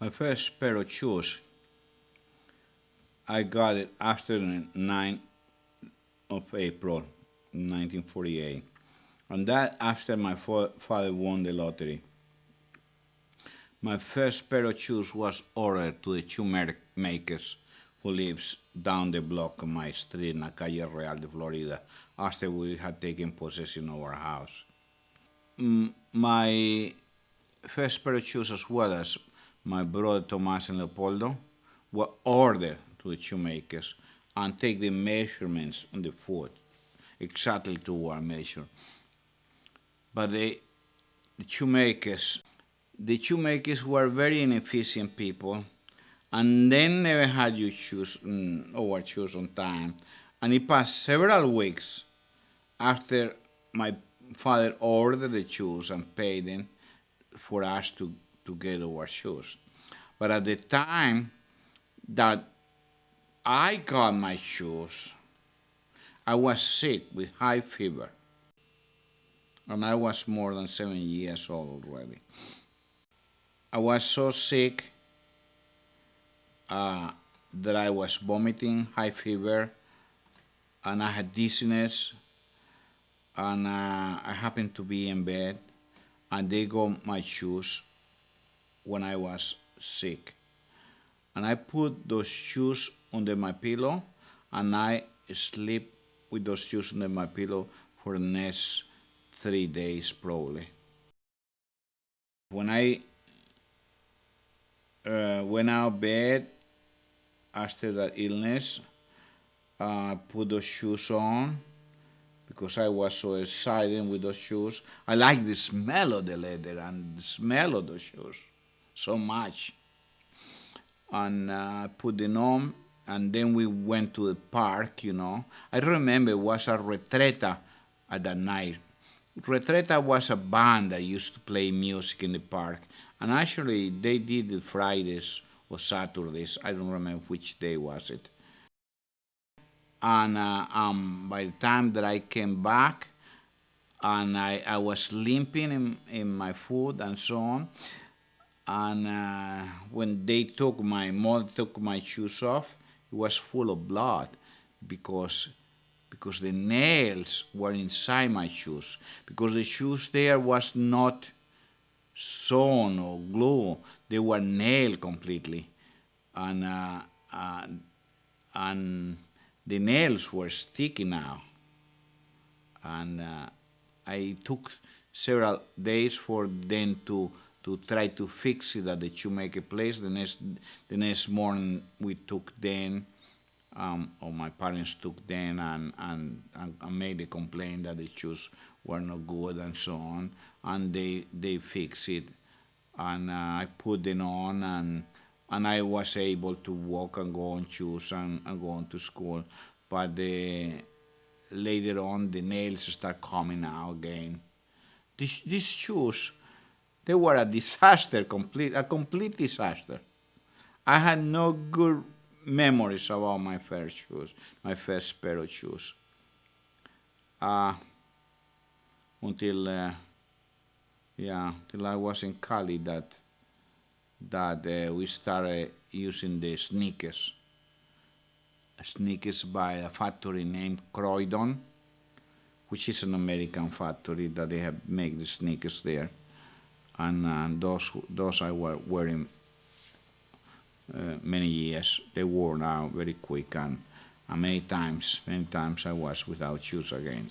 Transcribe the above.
My first pair of shoes, I got it after the 9th of April, 1948. And that after my father won the lottery. My first pair of shoes was ordered to the shoemakers who lives down the block of my street in la Calle Real de Florida after we had taken possession of our house. My first pair of shoes, as well as my brother Tomas and Leopoldo, were ordered to the shoemakers and take the measurements on the foot exactly to our measure. But the shoemakers, the shoemakers were very inefficient people, and they never had your shoes, our shoes on time. And it passed several weeks after my father ordered the shoes and paid them for us to get our shoes. But at the time that I got my shoes, I was sick with high fever. And I was more than 7 years old already. I was so sick that I was vomiting, high fever, and I had dizziness, and I happened to be in bed, and they got my shoes when I was sick. And I put those shoes under my pillow, and I sleep with those shoes under my pillow for the next 3 days probably. When I went out of bed after that illness, I put those shoes on because I was so excited with those shoes. I like the smell of the leather and the smell of those shoes so much. And I put them on, and then we went to the park. I remember it was a retreta at that night. Retreta was a band that used to play music in the park, and actually they did it Fridays or Saturdays. I don't remember which day was it. And by the time that I came back, and I was limping in my foot and so on, and when my mother took my shoes off, it was full of blood because the nails were inside my shoes, because the shoes there was not sewn or glue, they were nailed completely, and and the nails were sticky now, and I took several days for them to try to fix it at the shoemaker place. The next morning we took them, or my parents took them and made a complaint that the shoes were not good and so on, and they fixed it, and I put them on, and I was able to walk and go on shoes and go on to school, but later on the nails start coming out again. These shoes, they were a disaster, a complete disaster. I had no good memories about my first shoes, my first pair of shoes, uh, until yeah, till I was in Cali that we started using the sneakers by a factory named Croydon, which is an American factory that they have make the sneakers there, and those I were wearing many years. They wore out very quick, and many times I was without shoes again.